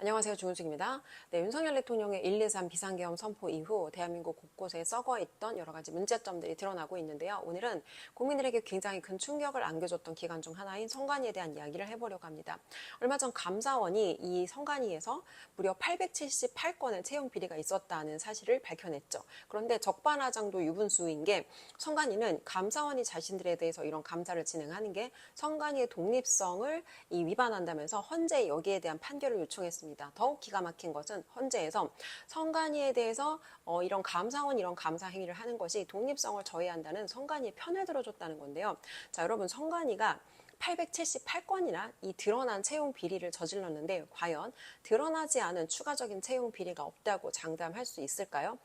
안녕하세요. 주은숙입니다. 네, 윤석열 대통령의 123 비상계엄 선포 이후 대한민국 곳곳에 썩어있던 여러 가지 문제점들이 드러나고 있는데요. 오늘은 국민들에게 굉장히 큰 충격을 안겨줬던 기간 중 하나인 선관위에 대한 이야기를 해보려고 합니다. 얼마 전 감사원이 이 선관위에서 무려 878건의 채용 비리가 있었다는 사실을 밝혀냈죠. 그런데 적반하장도 유분수인 게 선관위는 감사원이 자신들에 대해서 이런 감사를 진행하는 게 선관위의 독립성을 위반한다면서 헌재 여기에 대한 판결을 요청했습니다. 더욱 기가 막힌 것은 헌재에서 선관위에 대해서 이런 감사원 이런 감사 행위를 하는 것이 독립성을 저해한다는 선관위의 편을 들어줬다는 건데요. 자, 여러분 선관위가 878건이나 이 드러난 채용 비리를 저질렀는데 과연 드러나지 않은 추가적인 채용 비리가 없다고 장담할 수 있을까요?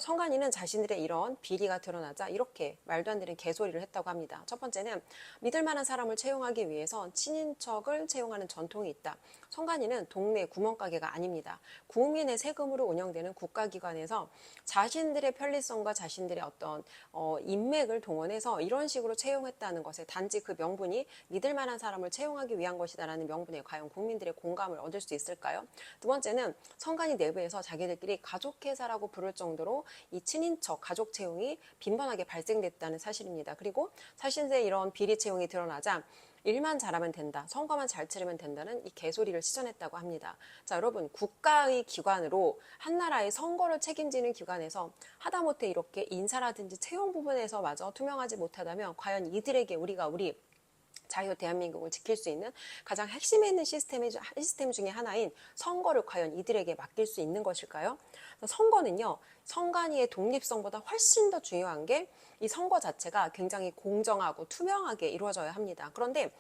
선관위는 자신들의 이런 비리가 드러나자 이렇게 말도 안 되는 개소리를 했다고 합니다. 첫 번째는 믿을 만한 사람을 채용하기 위해서 친인척을 채용하는 전통이 있다. 선관위는 동네 구멍가게가 아닙니다. 국민의 세금으로 운영되는 국가기관에서 자신들의 편리성과 자신들의 어떤 인맥을 동원해서 이런 식으로 채용했다는 것에 단지 그 명분이 믿을 만한 사람을 채용하기 위한 것이다라는 명분에 과연 국민들의 공감을 얻을 수 있을까요? 두 번째는 선관위 내부에서 자기들끼리 가족회사라고 부를 정도로 이 친인척 가족 채용이 빈번하게 발생됐다는 사실입니다. 그리고 자신들의 이런 비리 채용이 드러나자 일만 잘하면 된다, 선거만 잘 치르면 된다는 이 개소리를 시전했다고 합니다. 자, 여러분 국가의 기관으로 한 나라의 선거를 책임지는 기관에서 하다못해 이렇게 인사라든지 채용 부분에서마저 투명하지 못하다면 과연 이들에게 우리 자유 대한민국을 지킬 수 있는 가장 핵심에 있는 시스템 중에 하나인 선거를 과연 이들에게 맡길 수 있는 것일까요? 선거는요, 선관위의 독립성보다 훨씬 더 중요한 게 이 선거 자체가 굉장히 공정하고 투명하게 이루어져야 합니다. 그런데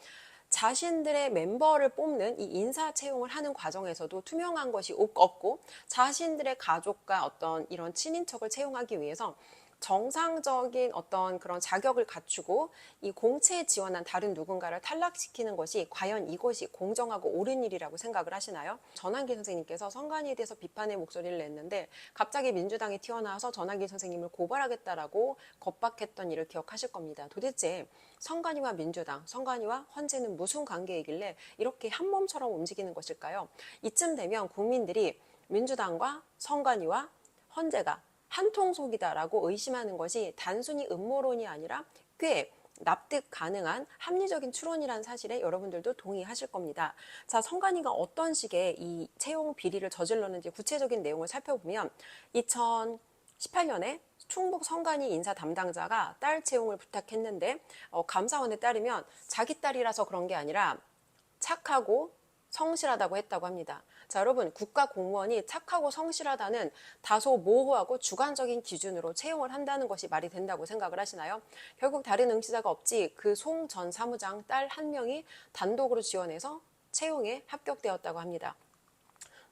자신들의 멤버를 뽑는 이 인사 채용을 하는 과정에서도 투명한 것이 없고 자신들의 가족과 어떤 이런 친인척을 채용하기 위해서 정상적인 어떤 그런 자격을 갖추고 이 공채에 지원한 다른 누군가를 탈락시키는 것이 과연 이것이 공정하고 옳은 일이라고 생각을 하시나요? 전환기 선생님께서 선관위에 대해서 비판의 목소리를 냈는데 갑자기 민주당이 튀어나와서 전환기 선생님을 고발하겠다라고 겁박했던 일을 기억하실 겁니다. 도대체 선관위와 민주당, 선관위와 헌재는 무슨 관계이길래 이렇게 한 몸처럼 움직이는 것일까요? 이쯤 되면 국민들이 민주당과 선관위와 헌재가 한통속이다라고 의심하는 것이 단순히 음모론이 아니라 꽤 납득 가능한 합리적인 추론이라는 사실에 여러분들도 동의하실 겁니다. 자, 선관위가 어떤 식의 이 채용 비리를 저질렀는지 구체적인 내용을 살펴보면 2018년에 충북 선관위 인사 담당자가 딸 채용을 부탁했는데 감사원에 따르면 자기 딸이라서 그런 게 아니라 착하고 성실하다고 했다고 합니다. 자, 여러분 국가 공무원이 착하고 성실하다는 다소 모호하고 주관적인 기준으로 채용을 한다는 것이 말이 된다고 생각을 하시나요? 결국 다른 응시자가 없지 그 송 전 사무장 딸 한 명이 단독으로 지원해서 채용에 합격되었다고 합니다.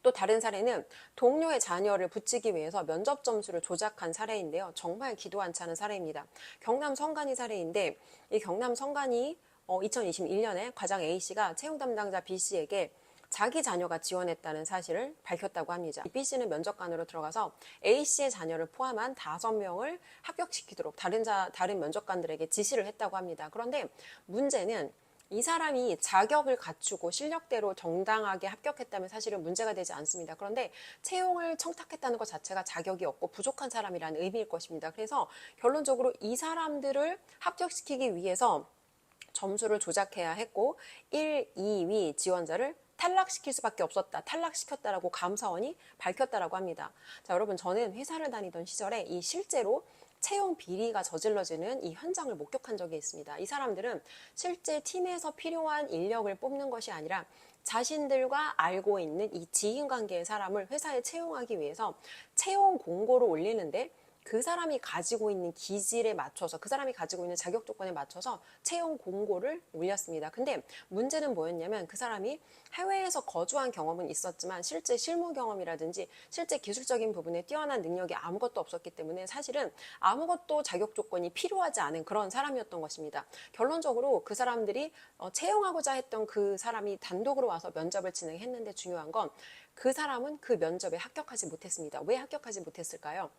또 다른 사례는 동료의 자녀를 붙이기 위해서 면접 점수를 조작한 사례인데요. 정말 기도 안 차는 사례입니다. 경남 선관위 사례인데 이 경남 선관위 2021년에 과장 A씨가 채용 담당자 B씨에게 자기 자녀가 지원했다는 사실을 밝혔다고 합니다. B씨는 면접관으로 들어가서 A씨의 자녀를 포함한 5명을 합격시키도록 다른 면접관들에게 지시를 했다고 합니다. 그런데 문제는 이 사람이 자격을 갖추고 실력대로 정당하게 합격했다면 사실은 문제가 되지 않습니다. 그런데 채용을 청탁했다는 것 자체가 자격이 없고 부족한 사람이라는 의미일 것입니다. 그래서 결론적으로 이 사람들을 합격시키기 위해서 점수를 조작해야 했고 1, 2위 지원자를 탈락시킬 수밖에 없었다. 탈락시켰다라고 감사원이 밝혔다라고 합니다. 자, 여러분 저는 회사를 다니던 시절에 이 실제로 채용 비리가 저질러지는 이 현장을 목격한 적이 있습니다. 이 사람들은 실제 팀에서 필요한 인력을 뽑는 것이 아니라 자신들과 알고 있는 이 지인관계의 사람을 회사에 채용하기 위해서 채용 공고를 올리는데 그 사람이 가지고 있는 기질에 맞춰서 그 사람이 가지고 있는 자격 조건에 맞춰서 채용 공고를 올렸습니다. 근데 문제는 뭐였냐면 그 사람이 해외에서 거주한 경험은 있었지만 실제 실무 경험이라든지 실제 기술적인 부분에 뛰어난 능력이 아무것도 없었기 때문에 사실은 아무것도 자격 조건이 필요하지 않은 그런 사람이었던 것입니다. 결론적으로 그 사람들이 채용하고자 했던 그 사람이 단독으로 와서 면접을 진행했는데 중요한 건 그 사람은 그 면접에 합격하지 못했습니다. 왜 합격하지 못했을까요?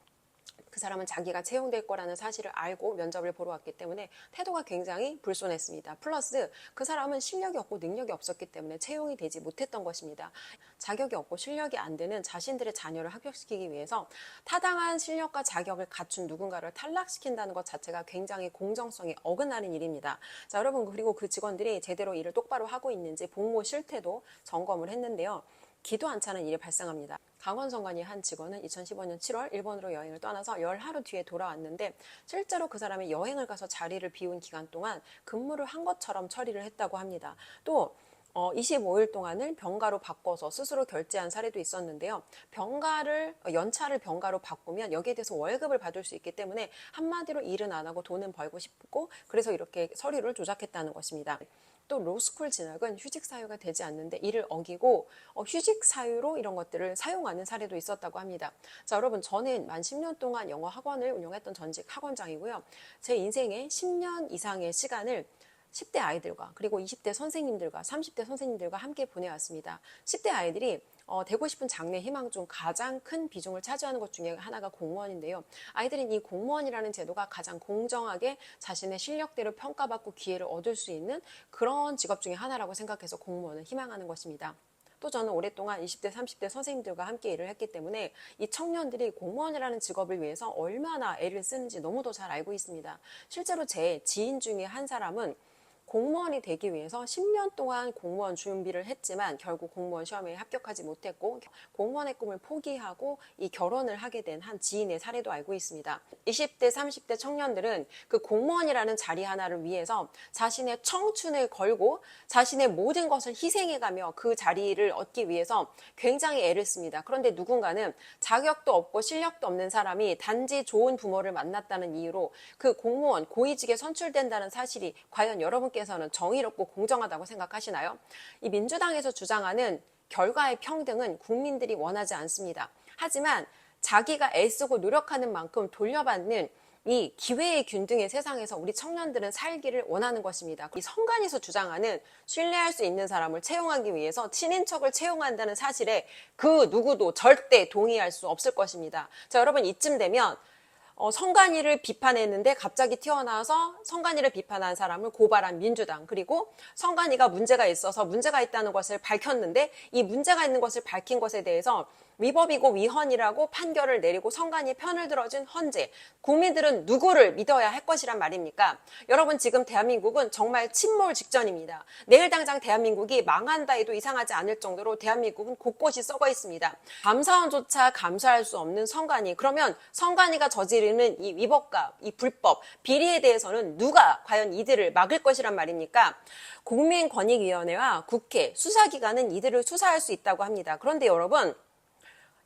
그 사람은 자기가 채용될 거라는 사실을 알고 면접을 보러 왔기 때문에 태도가 굉장히 불손했습니다. 플러스 그 사람은 실력이 없고 능력이 없었기 때문에 채용이 되지 못했던 것입니다. 자격이 없고 실력이 안 되는 자신들의 자녀를 합격시키기 위해서 타당한 실력과 자격을 갖춘 누군가를 탈락시킨다는 것 자체가 굉장히 공정성에 어긋나는 일입니다. 자, 여러분, 그리고 그 직원들이 제대로 일을 똑바로 하고 있는지 복무 실태도 점검을 했는데요. 기도 안 차는 일이 발생합니다. 강원성관의 한 직원은 2015년 7월 일본으로 여행을 떠나서 10하루 뒤에 돌아왔는데 실제로 그 사람이 여행을 가서 자리를 비운 기간 동안 근무를 한 것처럼 처리를 했다고 합니다. 또 25일 동안을 병가로 바꿔서 스스로 결제한 사례도 있었는데요. 연차를 병가로 바꾸면 여기에 대해서 월급을 받을 수 있기 때문에 한마디로 일은 안 하고 돈은 벌고 싶고 그래서 이렇게 서류를 조작했다는 것입니다. 또 로스쿨 진학은 휴직 사유가 되지 않는데 이를 어기고 휴직 사유로 이런 것들을 사용하는 사례도 있었다고 합니다. 자, 여러분, 저는 만 10년 동안 영어 학원을 운영했던 전직 학원장이고요. 제 인생의 10년 이상의 시간을 10대 아이들과 그리고 20대 선생님들과 30대 선생님들과 함께 보내왔습니다. 10대 아이들이 되고 싶은 장래 희망 중 가장 큰 비중을 차지하는 것 중에 하나가 공무원인데요. 아이들은 이 공무원이라는 제도가 가장 공정하게 자신의 실력대로 평가받고 기회를 얻을 수 있는 그런 직업 중에 하나라고 생각해서 공무원을 희망하는 것입니다. 또 저는 오랫동안 20대, 30대 선생님들과 함께 일을 했기 때문에 이 청년들이 공무원이라는 직업을 위해서 얼마나 애를 쓰는지 너무도 잘 알고 있습니다. 실제로 제 지인 중에 한 사람은 공무원이 되기 위해서 10년 동안 공무원 준비를 했지만 결국 공무원 시험에 합격하지 못했고 공무원의 꿈을 포기하고 이 결혼을 하게 된 한 지인의 사례도 알고 있습니다. 20대, 30대 청년들은 그 공무원이라는 자리 하나를 위해서 자신의 청춘을 걸고 자신의 모든 것을 희생해가며 그 자리를 얻기 위해서 굉장히 애를 씁니다. 그런데 누군가는 자격도 없고 실력도 없는 사람이 단지 좋은 부모를 만났다는 이유로 그 공무원, 고위직에 선출된다는 사실이 과연 여러분께서는 정의롭고 공정하다고 생각하시나요? 이 민주당에서 주장하는 결과의 평등은 국민들이 원하지 않습니다. 하지만 자기가 애쓰고 노력하는 만큼 돌려받는 이 기회의 균등의 세상에서 우리 청년들은 살기를 원하는 것입니다. 이 선관위에서 주장하는 신뢰할 수 있는 사람을 채용하기 위해서 친인척을 채용한다는 사실에 그 누구도 절대 동의할 수 없을 것입니다. 자, 여러분, 이쯤 되면 선관위를 비판했는데 갑자기 튀어나와서 선관위를 비판한 사람을 고발한 민주당, 그리고 선관위가 문제가 있어서 문제가 있다는 것을 밝혔는데 이 문제가 있는 것을 밝힌 것에 대해서 위법이고 위헌이라고 판결을 내리고 선관위의 편을 들어준 헌재, 국민들은 누구를 믿어야 할 것이란 말입니까? 여러분, 지금 대한민국은 정말 침몰 직전입니다. 내일 당장 대한민국이 망한다 해도 이상하지 않을 정도로 대한민국은 곳곳이 썩어 있습니다. 감사원조차 감사할 수 없는 선관위, 그러면 선관위가 저지르는 이 위법과 이 불법, 비리에 대해서는 누가 과연 이들을 막을 것이란 말입니까? 국민권익위원회와 국회, 수사기관은 이들을 수사할 수 있다고 합니다. 그런데 여러분,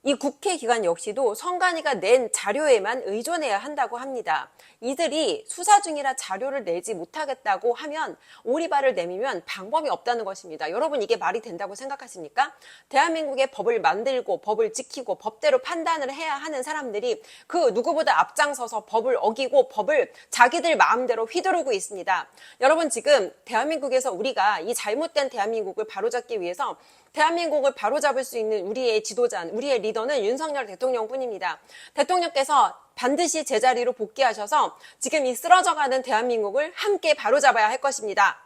이 국회 기관 역시도 선관위가 낸 자료에만 의존해야 한다고 합니다. 이들이 수사 중이라 자료를 내지 못하겠다고 하면 오리발을 내밀면 방법이 없다는 것입니다. 여러분, 이게 말이 된다고 생각하십니까? 대한민국의 법을 만들고 법을 지키고 법대로 판단을 해야 하는 사람들이 그 누구보다 앞장서서 법을 어기고 법을 자기들 마음대로 휘두르고 있습니다. 여러분, 지금 대한민국에서 우리가 이 잘못된 대한민국을 바로잡기 위해서 대한민국을 바로잡을 수 있는 우리의 지도자, 우리의 리더는 윤석열 대통령뿐입니다. 대통령께서 반드시 제자리로 복귀하셔서 지금 이 쓰러져가는 대한민국을 함께 바로잡아야 할 것입니다.